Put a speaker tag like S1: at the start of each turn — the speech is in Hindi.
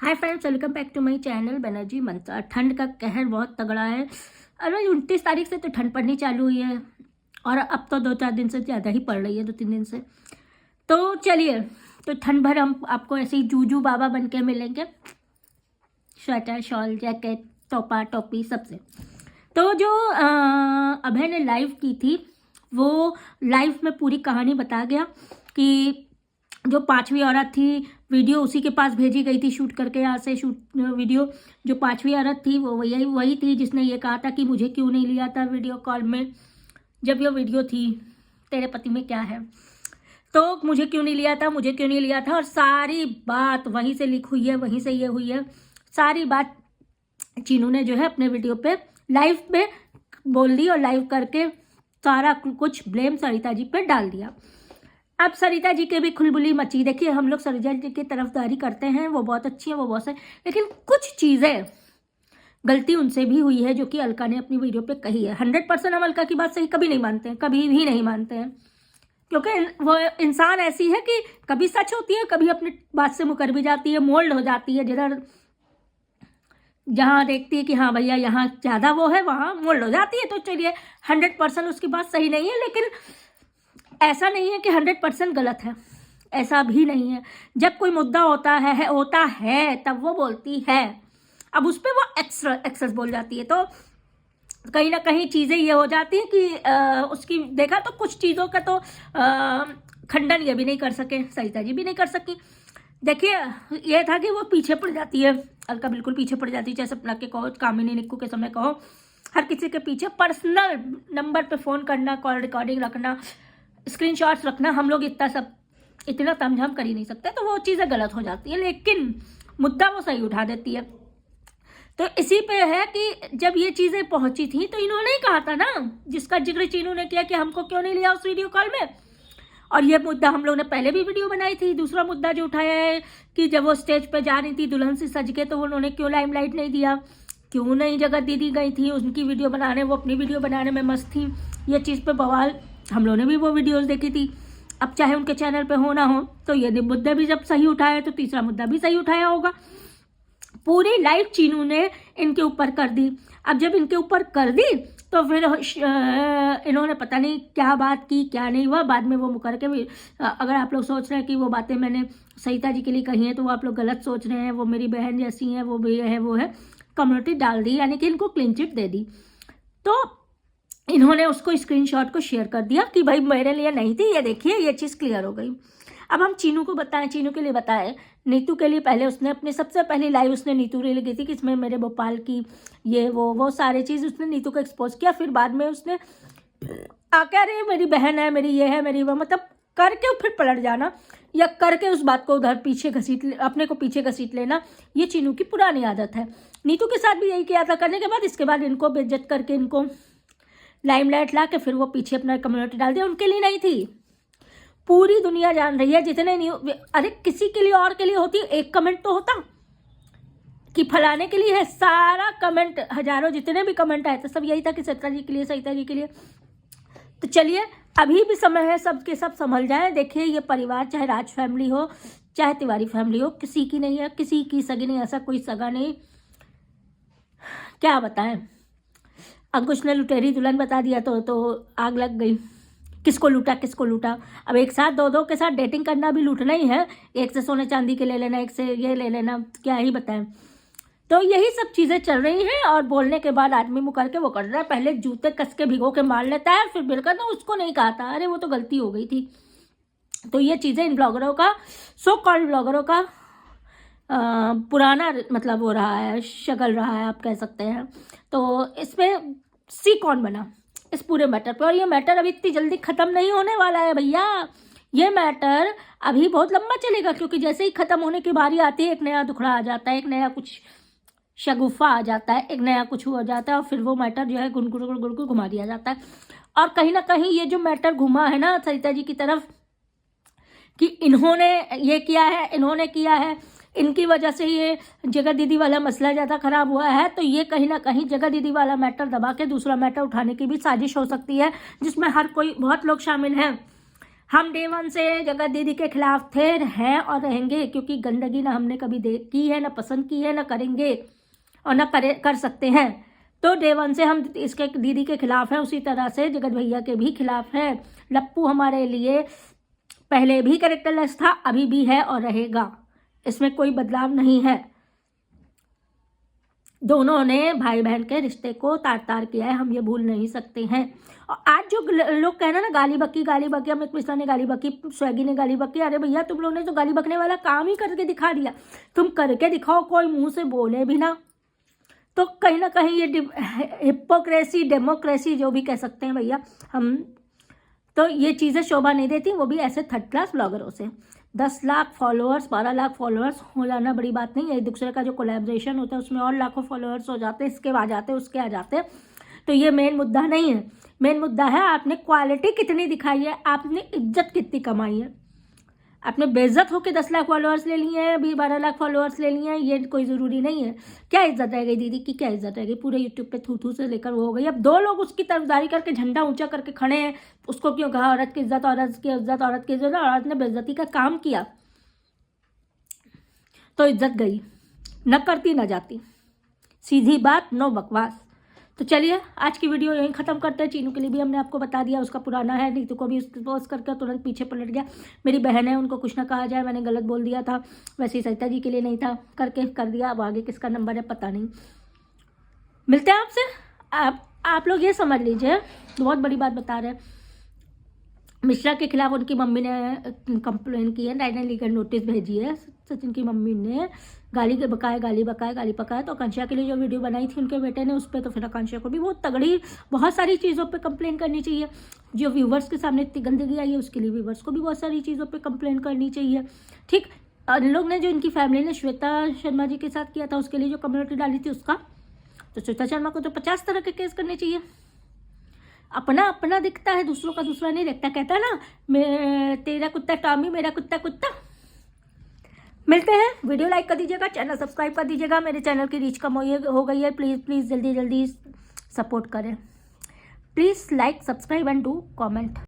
S1: Hi friends, welcome back to my channel Banerjee Mantra. ठंड का कहर बहुत तगड़ा है। अरे 29 तारीख से तो ठंड पड़नी चालू हुई है और अब तो 2-4 दिन से ज़्यादा ही पड़ रही है, 2-3 दिन से। तो चलिए, तो ठंड भर हम आपको ऐसे ही जूजू बाबा बन के मिलेंगे, स्वेटर, शॉल, जैकेट, टोपा, टोपी सबसे। तो जो अभय ने लाइव की थी, वो लाइव में पूरी कहानी बता गया कि जो 5वीं औरत थी, वीडियो उसी के पास भेजी गई थी शूट करके, यहाँ से शूट वीडियो। जो 5वीं औरत थी वो वही थी जिसने ये कहा था कि मुझे क्यों नहीं लिया था वीडियो कॉल में, जब ये वीडियो थी तेरे पति में क्या है, तो मुझे क्यों नहीं लिया था, मुझे क्यों नहीं लिया था। और सारी बात वहीं से लिख हुई है, वहीं से ये हुई है। सारी बात चीनू ने जो है अपने वीडियो पे लाइव पे बोल दी और लाइव करके सारा कुछ ब्लेम सरिता जी पे डाल दिया। अब सरिता जी के भी खुलबुली मची। देखिए, हम लोग सरिता जी की तरफदारी करते हैं, वो बहुत अच्छी है, वो बहुत सही, लेकिन कुछ चीज़ें गलती उनसे भी हुई है जो कि अलका ने अपनी वीडियो पे कही है। 100% हम अलका की बात सही कभी नहीं मानते हैं, कभी भी नहीं मानते हैं, क्योंकि वो इंसान ऐसी है कि कभी सच होती है, कभी अपनी बात से मुकर भी जाती है, मोल्ड हो जाती है। जिधर जहाँ देखती है कि हाँ भैया यहाँ ज़्यादा वो है, वहाँ मोल्ड हो जाती है। तो चलिए, 100% उसकी बात सही नहीं है, लेकिन ऐसा नहीं है कि 100% गलत है, ऐसा भी नहीं है। जब कोई मुद्दा होता है तब वो बोलती है। अब उस पर वो एक्सेस बोल जाती है, तो कहीं ना कहीं चीज़ें ये हो जाती हैं कि उसकी देखा तो कुछ चीज़ों का तो खंडन ये भी नहीं कर सके, सरिता जी भी नहीं कर सकी। देखिए, ये था कि वो पीछे पड़ जाती है, अलका बिल्कुल पीछे पड़ जाती है, चाहे सपना के कहो, कामिनी, निक्कू के समय कहो, हर किसी के पीछे। पर्सनल नंबर पे फ़ोन करना, कॉल रिकॉर्डिंग रखना, स्क्रीनशॉट्स रखना, हम लोग इतना तमझम कर ही नहीं सकते, तो वो चीज़ें गलत हो जाती है, लेकिन मुद्दा वो सही उठा देती है। तो इसी पे है कि जब ये चीज़ें पहुंची थी तो इन्होंने ही कहा था ना, जिसका जिक्र चीनू ने किया कि हमको क्यों नहीं लिया उस वीडियो कॉल में। और ये मुद्दा हम लोग ने पहले भी वीडियो बनाई थी। दूसरा मुद्दा जो उठाया है कि जब वो स्टेज पे जा रही थी दुल्हन से सज के, तो उन्होंने क्यों लाइमलाइट नहीं दिया, क्यों नहीं जगह दीदी गई थी उनकी वीडियो बनाने, वो अपनी वीडियो बनाने में मस्त थी। ये चीज़ पे बवाल, हम लोगों ने भी वो वीडियोस देखी थी। अब चाहे उनके चैनल पे हो ना हो, तो ये मुद्दे भी जब सही उठाए तो तीसरा मुद्दा भी सही उठाया होगा। पूरी लाइव चीनू ने इनके ऊपर कर दी। अब जब इनके ऊपर कर दी तो फिर इन्होंने पता नहीं क्या बात की, क्या नहीं हुआ। बाद में वो मुकर के भी, अगर आप लोग सोच रहे हैं कि वो बातें मैंने सरिता जी के लिए कही हैं, तो वो आप लोग गलत सोच रहे हैं। वो मेरी बहन जैसी हैं, वो भी है, वो है, कम्युनिटी डाल दी, यानी कि इनको क्लीन चिट दे दी। तो इन्होंने उसको स्क्रीनशॉट को शेयर कर दिया कि भाई मेरे लिए नहीं थी, ये देखिए, ये चीज़ क्लियर हो गई। अब हम चीनू को बताएं, चीनू के लिए बताएं, नीतू के लिए पहले उसने अपनी सबसे पहली लाइव उसने नीतू रे लगी थी कि इसमें मेरे भोपाल की ये वो सारी चीज़ उसने नीतू को एक्सपोज किया। फिर बाद में उसने आके अरे मेरी बहन है, मेरी ये है, मेरी वो, मतलब करके फिर पलट जाना या करके उस बात को उधर पीछे अपने को पीछे घसीट लेना, ये चीनू की पुरानी आदत है। नीतू के साथ भी यही किया था करने के बाद, इसके बाद इनको बेइज्जत करके, इनको लाइमलाइट ला के फिर वो पीछे अपना कम्युनिटी डाल दिया। उनके लिए नहीं थी, पूरी दुनिया जान रही है। जितने नहीं, अरे किसी के लिए और के लिए होती, एक कमेंट तो होता कि फलाने के लिए है। सारा कमेंट, हजारों जितने भी कमेंट आए थे, सब यही था कि सरिता जी के लिए, सरिता जी के लिए। तो चलिए, अभी भी समय है, सबके सब संभल जाए। देखिए, ये परिवार चाहे राज फैमिली हो, चाहे तिवारी फैमिली हो, किसी की नहीं है, किसी की सगी नहीं, ऐसा कोई सगा नहीं। क्या बताएं, अंकुश ने लुटेरी दुल्हन बता दिया तो आग लग गई। किसको लूटा, किसको लूटा। अब एक साथ दो के साथ डेटिंग करना भी लूटना ही है। एक से सोने चांदी के ले लेना, एक से ये ले लेना, क्या ही बताएं। तो यही सब चीज़ें चल रही हैं और बोलने के बाद आदमी मुकर के वो कर रहा है। पहले जूते कस के भिगो के मार लेता है, फिर बिल्कुल तो उसको नहीं कहा था, अरे वो तो गलती हो गई थी। तो ये चीज़ें इन ब्लॉगरों का, सो कॉल्ड ब्लॉगरों का पुराना मतलब हो रहा है, शगल रहा है, आप कह सकते हैं। तो इसमें सी कौन बना इस पूरे मैटर पे। और ये मैटर अभी इतनी जल्दी ख़त्म नहीं होने वाला है भैया, ये मैटर अभी बहुत लंबा चलेगा, क्योंकि जैसे ही ख़त्म होने की बारी आती है, एक नया दुखड़ा आ जाता है, एक नया कुछ शगुफा आ जाता है, एक नया कुछ हो जाता है, और फिर वो मैटर जो है गुड़ घुमा दिया जाता है। और कहीं ना कहीं ये जो मैटर घुमा है ना सरिता जी की तरफ कि इन्होंने ये किया है, इन्होंने किया है, इनकी वजह से ये जगह दीदी वाला मसला ज़्यादा ख़राब हुआ है, तो ये कहीं ना कहीं जगह दीदी वाला मैटर दबा के दूसरा मैटर उठाने की भी साजिश हो सकती है, जिसमें हर कोई, बहुत लोग शामिल हैं, हम डे वन से जगत दीदी के खिलाफ थे, हैं और रहेंगे, क्योंकि गंदगी ना हमने कभी की है, ना पसंद की है, ना करेंगे और ना कर सकते हैं। तो डे वन से हम इसके दीदी के खिलाफ हैं, उसी तरह से जगत भैया के भी खिलाफ हैं। लप्पू हमारे लिए पहले भी कैरेक्टरलेस था, अभी भी है और रहेगा, इसमें कोई बदलाव नहीं है। दोनों ने भाई बहन के रिश्ते को तार तार किया है, हम ये भूल नहीं सकते हैं। और आज जो लोग कह रहे हैं ना गाली बकी, अमित मिश्रा ने गाली बकी, स्वैगी ने गाली बकी, अरे भैया तुम लोग ने तो गाली बकने वाला काम ही करके दिखा दिया। तुम करके दिखाओ, कोई मुंह से बोले भी ना, तो कहीं ना कहीं ये हिपोक्रेसी, डेमोक्रेसी जो भी कह सकते हैं भैया हम, तो ये चीज़ें शोभा नहीं देती, वो भी ऐसे थर्ड क्लास ब्लॉगरों से। 10 लाख फॉलोअर्स, 12 लाख फॉलोअर्स हो जाना बड़ी बात नहीं है। एक दूसरे का जो कोलैबोरेशन होता है उसमें और लाखों फॉलोअर्स हो जाते हैं, इसके आ जाते हैं, उसके आ जाते हैं। तो ये मेन मुद्दा नहीं है। मेन मुद्दा है आपने क्वालिटी कितनी दिखाई है, आपने इज्जत कितनी कमाई है। आपने बेइज्जत होकर 10 लाख फॉलोअर्स ले लिए हैं, अभी 12 लाख फॉलोअर्स ले लिए हैं, ये कोई ज़रूरी नहीं है। क्या इज्जत रह गई दीदी की, क्या इज्जत रह गई? पूरे यूट्यूब पे थू से लेकर वो हो गई। अब 2 लोग उसकी तरफदारी करके झंडा ऊंचा करके खड़े हैं, उसको क्यों कहा औरत की इज्जत, औरत की इज्जत, औरत की इज्जत? औरत ने बेइज्जती का काम किया तो इज्जत गई, न करती न जाती, सीधी बात, नो बकवास। तो चलिए आज की वीडियो यहीं ख़त्म करते हैं। चीनू के लिए भी हमने आपको बता दिया, उसका पुराना है, नीतू को भी पोस्ट करके तुरंत पीछे पलट गया। मेरी बहन है, उनको कुछ ना कहा जाए, मैंने गलत बोल दिया था, वैसे ही सरिता जी के लिए नहीं था, करके कर दिया। अब आगे किसका नंबर है पता नहीं। मिलते हैं आपसे। आप लोग ये समझ लीजिए, बहुत बड़ी बात बता रहे हैं, मिश्रा के खिलाफ उनकी मम्मी ने कंप्लेन की है, लीगल नोटिस भेजी है। सचिन की मम्मी ने गाली पकाए। तो आकांक्षा के लिए जो वीडियो बनाई थी उनके बेटे ने, उस पर तो फिर आकांक्षा को भी बहुत तगड़ी, बहुत सारी चीज़ों पे कंप्लेन करनी चाहिए। जो व्यूवर्स के सामने इतनी गंदगी आई है, उसके लिए व्यूवर्स को भी बहुत सारी चीज़ों पे कंप्लेन करनी चाहिए। ठीक, इन लोग ने जो, इनकी फैमिली ने श्वेता शर्मा जी के साथ किया था, उसके लिए जो कम्युनिटी डाली थी उसका, तो श्वेता शर्मा को तो 50 तरह के केस करने चाहिए। अपना अपना दिखता है, दूसरों का दूसरा नहीं दिखता। कहता है ना, मैं तेरा कुत्ता टॉमी, मेरा कुत्ता कुत्ता। मिलते हैं। वीडियो लाइक कर दीजिएगा, चैनल सब्सक्राइब कर दीजिएगा। मेरे चैनल की रीच कम हो गई है, प्लीज़ जल्दी सपोर्ट करें। Please like, subscribe and do comment.